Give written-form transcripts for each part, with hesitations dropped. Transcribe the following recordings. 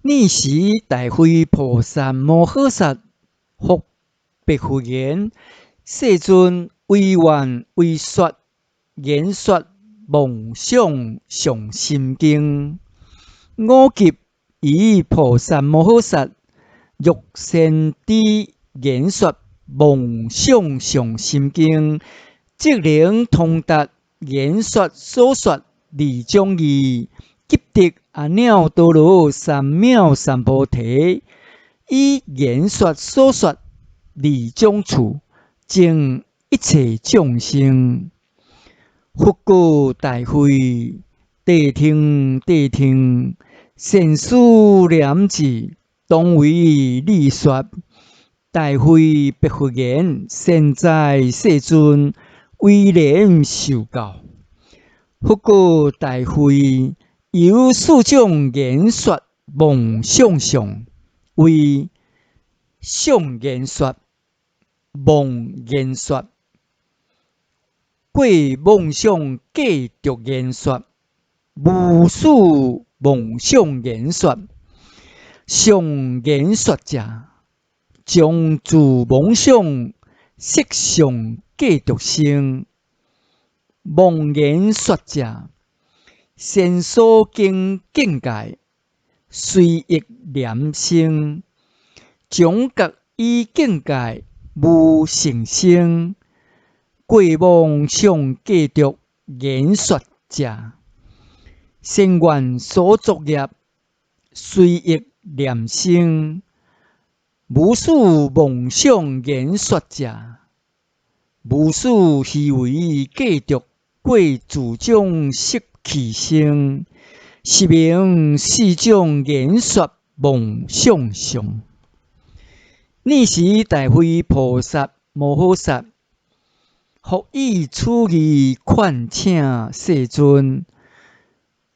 逆时大会菩萨摩诃萨复白佛言：世尊，为愿为说言说梦想上心经。我及以菩萨摩诃萨欲先知言说梦想上心经，即能通达言说所说二种义，即得阿耨多罗三藐三菩提。以言说所说二种处，净一切众生。佛告大会：谛听，谛听！善思念智，当为你说。大会白佛言：善哉，世尊！威廉受教。佛告大会：由四种言说梦想上，为想言说、梦言说、过梦想继续言说、无数梦想言说。想言说者，将自梦想色相继续生；梦言说者，先所经境界随意念生，将觉以境界无成生。过梦想继续言说者，先愿所作业随意念生；无数梦想言说者，无数虚伪继续过自种色气生，是名四种言说梦想上。逆时大会菩萨摩诃萨复以此义劝请世尊：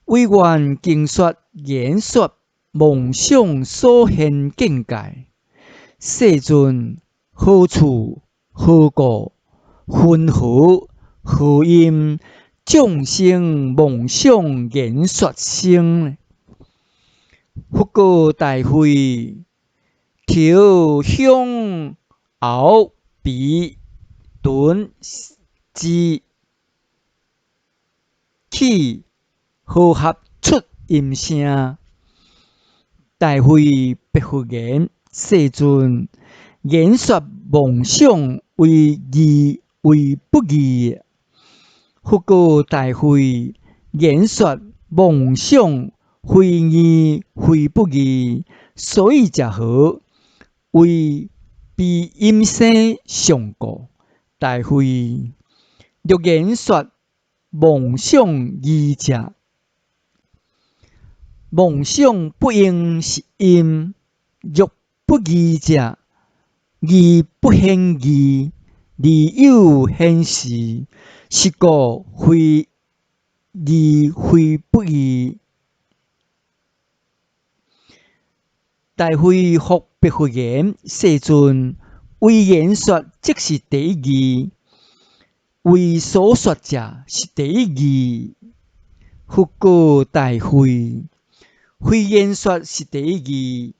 为愿经说言说梦想所现境界。世尊，何处、何故、云何、何因众生梦想言说生？佛告大会：头、胸、喉、鼻、臀、舌、气合合出音声。大会白佛言：世尊，言说梦想为义为不义？佛告大会：言说梦想非义非不义，所以者何？为彼音声相故。大会若言说梦想义者，梦想不应是因；若不义者，义不显义，理有显实。是故非义非不义。大会复白佛言：世尊，为言说即是第一义，为所说者是第一义。佛告大会：非言说是第一义，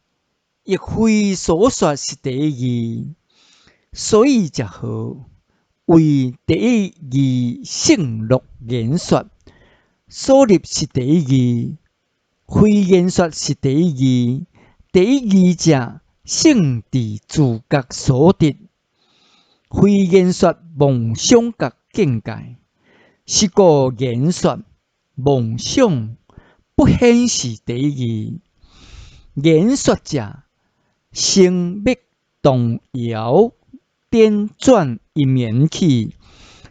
亦非所说是第一义。所以者何？为第一义胜乐言说，所立是第一义，非言说是第一义。第一义者，胜伫自觉所得，非言说梦想觉境界。是故言说梦想不显是第一义。言说者，生灭动摇颠转因缘起，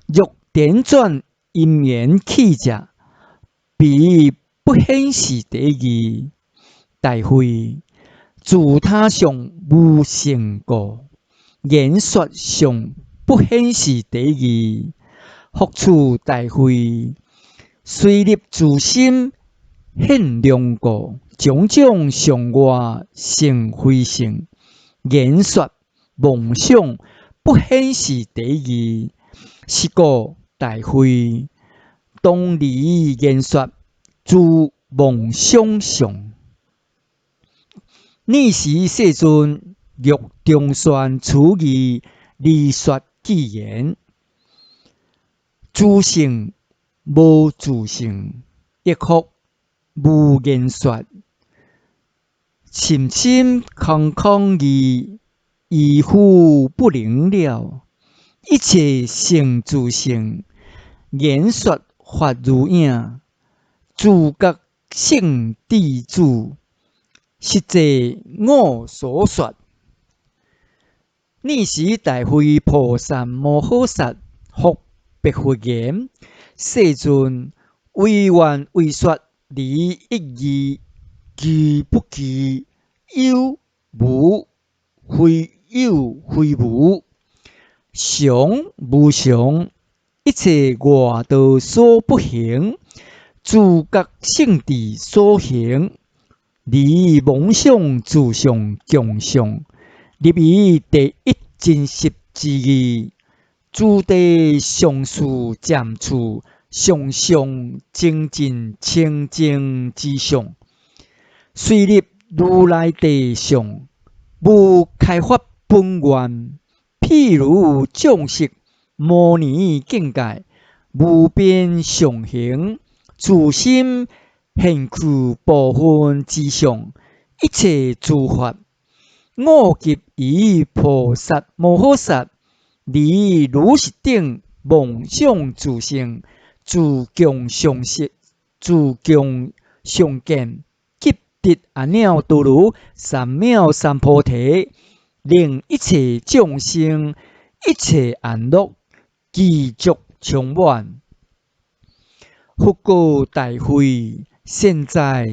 若颠转因缘起者，彼不显是第一义。大会自他上无成故，言说上不显是第一义。复次大会，虽立自心现量故，种种上外成非成。言说梦想不显是第一义。是故大会当离言说，自梦想上。你是世尊欲中宣处义，理说纪言。自性无自性，一哭无言说。深深空空义，义乎不能了。一切成自性，言说法如影。自觉性地主，实际我所说。你是大慧菩萨摩诃萨，复白佛言：世尊，为愿为说，离一义，具不具，有无非有非无，常无常，一切外道所不行。自觉性地所行，离妄想自相共相，入于第一真实之义，自地上士暂处，上上精进清净之相，遂入如来地上，无开发本愿。譬如种色摩尼境界，无边上行。自心现去部分之相，一切诸法，我及于菩萨摩诃萨，离如是等妄想自性，自共相识，自共相见，即得阿耨多罗三藐三菩提，令一切众生一切安乐，具足充满。复告大会，现在，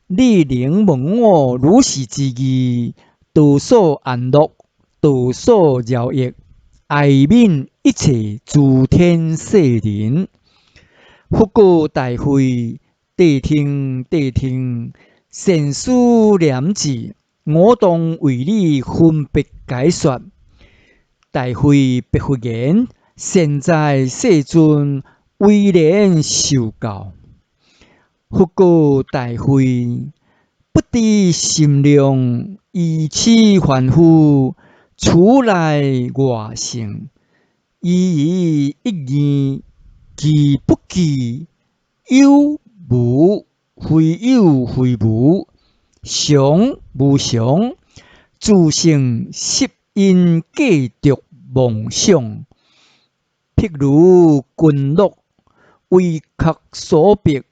你能问我如是之义，多所安乐，多所饶益，爱悯一切诸天世人。复告大会，谛听，善思念智，我当为你分别解说。大会白佛言：现在世尊。威廉受教，复告大会，不知心量，以此凡夫，处来外性，一义，具不具，有无非有非无，常无常，自性摄因计着妄想，譬如群鹿。为确所逼，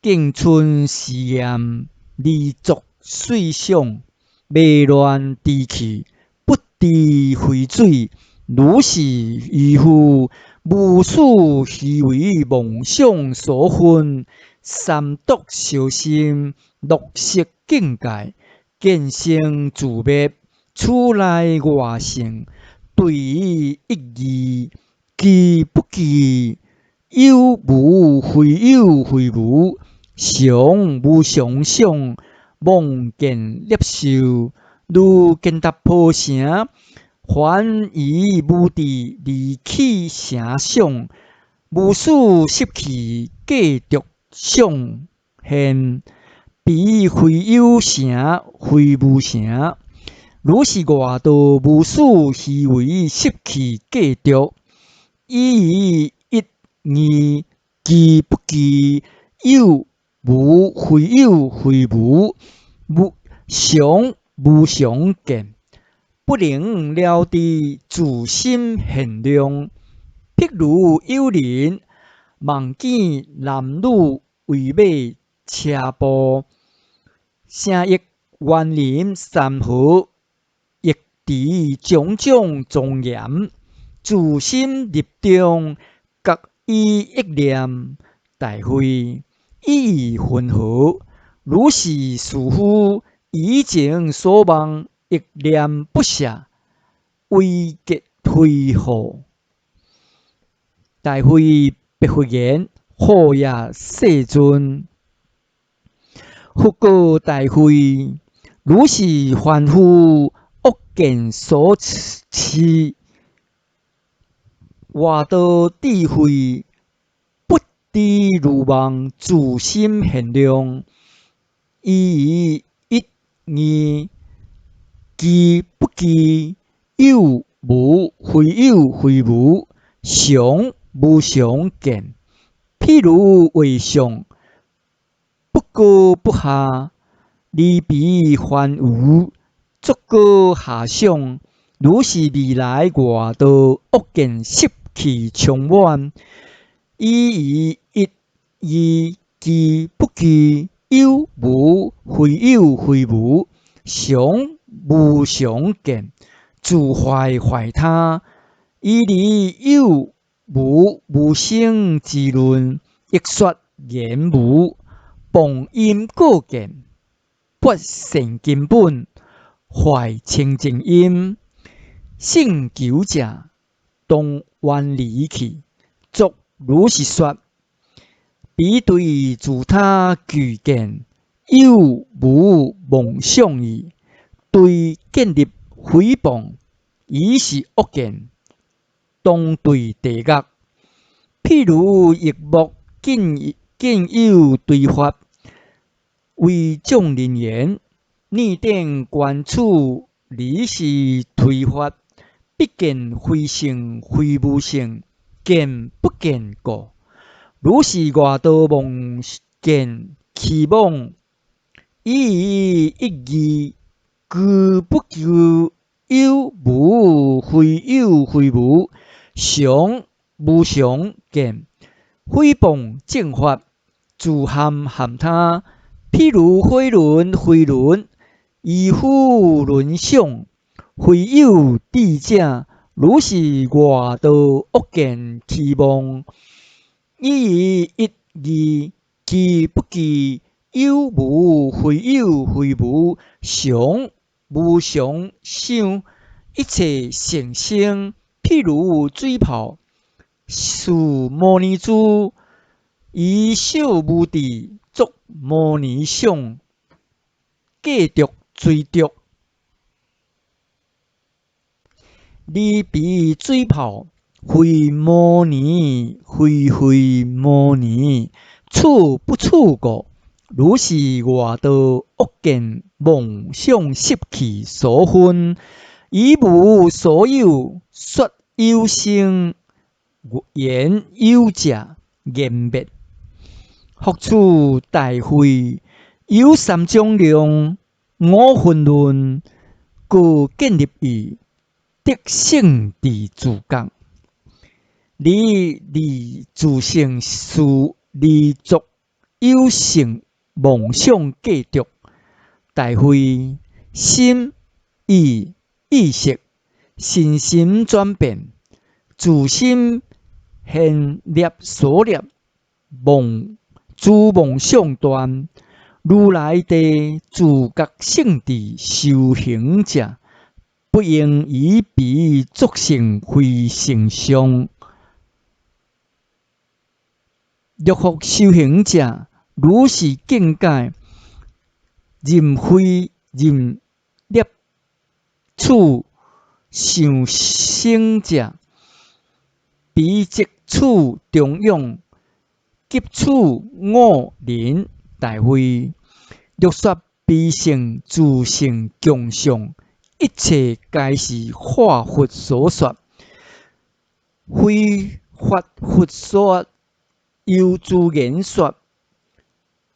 径存试验，离作水想，迷乱trí去，不知非水，如是愚夫，无始虚为妄想所困，三毒小心，六识境界，见性自灭，处来外性，对于一义，具不具？有无非有非无，常无常相，妄见摄受，如见达婆城，还以无地离起城相，无始失去计着相现，彼非有城，非无城，如是外道无始虚为失去计着，以义具不具，有无非有非无，常无常见，不能了知自心现量。譬如有人望见男女为马车步，成亦园林山河，亦持种种庄严，自心入中。以一念大会，意混合，如是殊夫，以前所望，一念不舍，为结退后。大会白佛言：好也，世尊。复告大会：如是凡夫，恶见所持。外道智慧，不知如梦，自心现量，以一义，奇不奇？有无非有非无，常无常见。譬如为上，不高不下，离彼还有，足高下上。如是未来外道恶见习气充满，以一义奇不奇？有无非有非无，常无常见。自坏坏他，以离有无无生之论，亦说言无，谤因果见，不成根本，坏清净因。性求者，当远离去。作如是说，彼对自他具见，有无妄想矣。对建立诽谤，以是恶见，当对地狱。譬如疫木见有对法，为众人言，逆顶观处，离是推法，必见非性非无性，见不见故。如是外道妄见其妄，以一义具不具？有无非有非无，常无常见。诽谤正法，自陷陷他。譬如火轮，以夫轮想，非有智者。如是外道恶见其妄，以一义具不具？有无非有非无，常无常想。一切成生，譬如水泡，是摩尼珠，以小无智，作摩尼想，继续追逐。离彼水泡，非摩尼，非摩尼，处不处过。如是外道恶见妄想习气所分，以无所有，说有生，言有者，言灭。复处大会，有三种量，五分论，故建立义，得性地自觉。离自性是离作有性妄想继续。大会心意识身心转变，自心现念所念，自妄想断。如来地自觉性地修行者，不应以彼作成非成相。若复修行者，如是境界，任非任念处想生者，彼即处中用，急处恶人。大会若说彼性自性强相，一切皆是化佛所说，非法佛说，由自言说。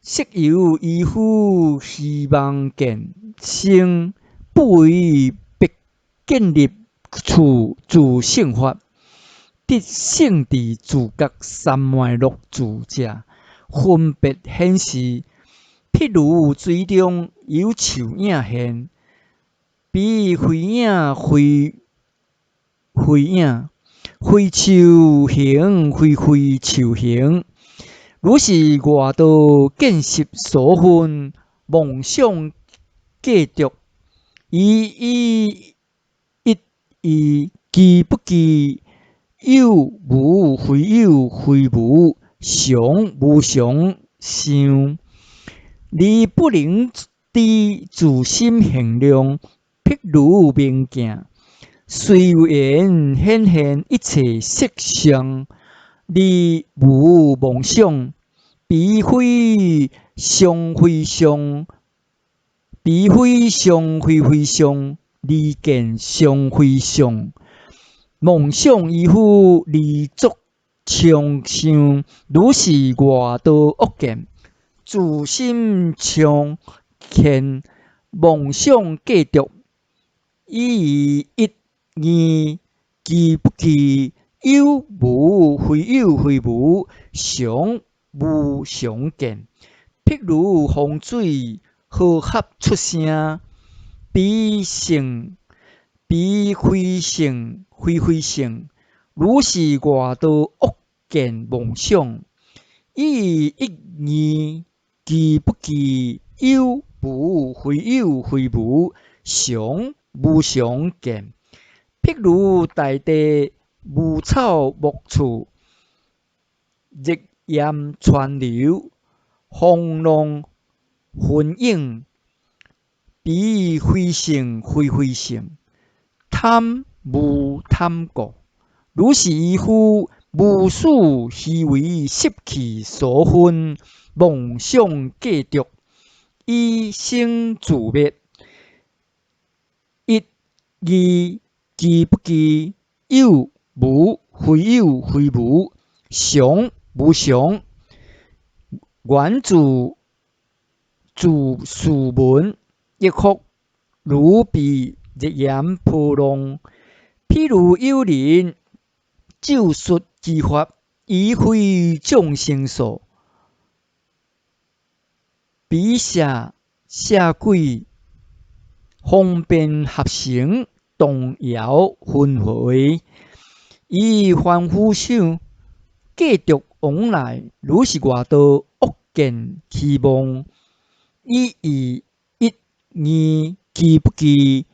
昔由依夫希望见生，不为别建立处自性法，得性地自觉三昧六住者，分别显示。譬如水中有树影现，彼非影非影，非树形非树形。如是外道见识所分，妄想继续，以一义具不具？有无非有非无，常无常想。离不能知自心限量，譬如明镜，随缘显现一切色相。离无妄想，彼非相非相，彼非常非非常，利见常非常。梦想依附利足强想，如是外道恶见，自心强欠，梦想计着，以一二记不记？有无非有非无，常无常见。譬如风水和合出声，彼成彼非成非非成，如是外道恶见妄想，以一二记不记？有无非有非无，常无常见。譬如大地无草木处，日炎川流，风浪云涌，彼非成非非成，贪无贪过。如是依夫，无数虚为习气所分，妄想计着，以生自灭。一二记不记？有无非有非无，常无常。原自事文一哭，如被日炎波浪。譬如有人咒术之法，以非众生所。彼下鬼方便合成，动摇分会，以凡夫想计着往来，如是外道恶见希望。以一二记不记？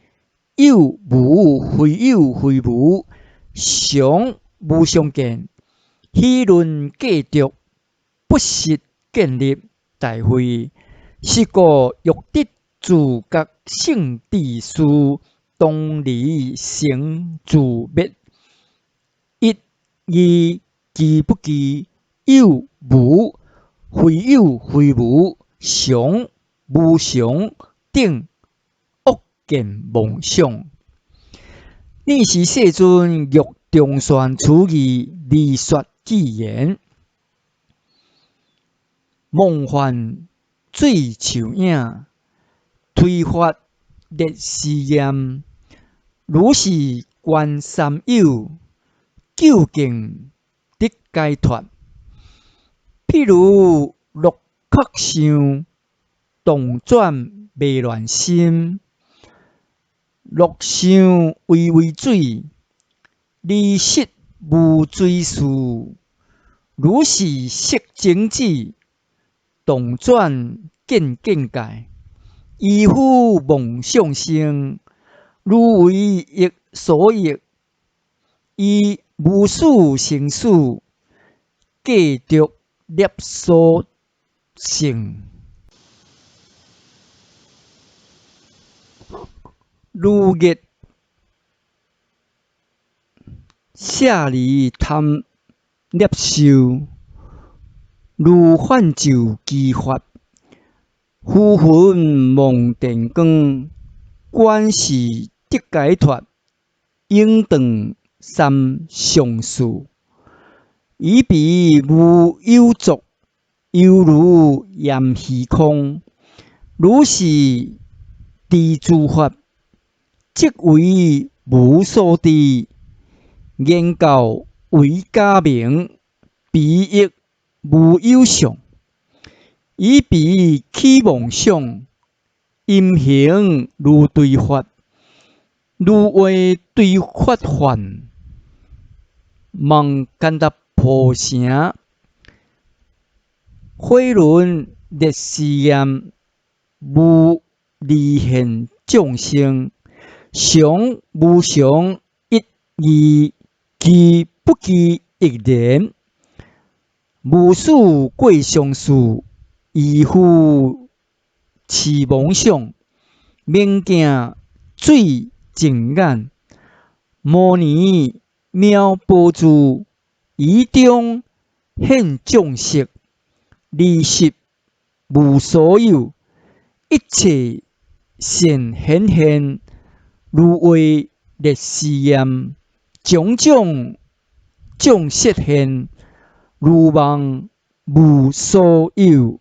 有无非有非无，常无常见。彼论计着，不实建立，大会。是故欲得自觉性智事，当离成自灭。一二记不记？有无非有非无，常无常等恶见妄想。你是世尊欲中宣此义，理说智言，梦幻水像影，推发烈试验。如是观三有，究竟得解脱。譬如六确相，动转未乱心。六相微微水，离实无水事。如是色情子，动转见界。依夫妄想生，如为业所役，以无数生死，计着业所成。如月舍离贪业受，如幻咒机法，呼魂梦电光，观是得解脱，应断三相事。以彼无有作，犹如焰虚空。如是知诸法，即为无所知。言教为假名，彼亦无有相。以彼起妄想，因行如对法，如话对法幻。望干达婆城，火轮烈试验，无离现众生，常无常。一二记不记？一言，无数过相事，依夫持妄想，明镜水净眼。摩尼妙宝珠，以中现众色，离实无所有。一切现显现，如为烈试验，种种种实现，如梦无所有。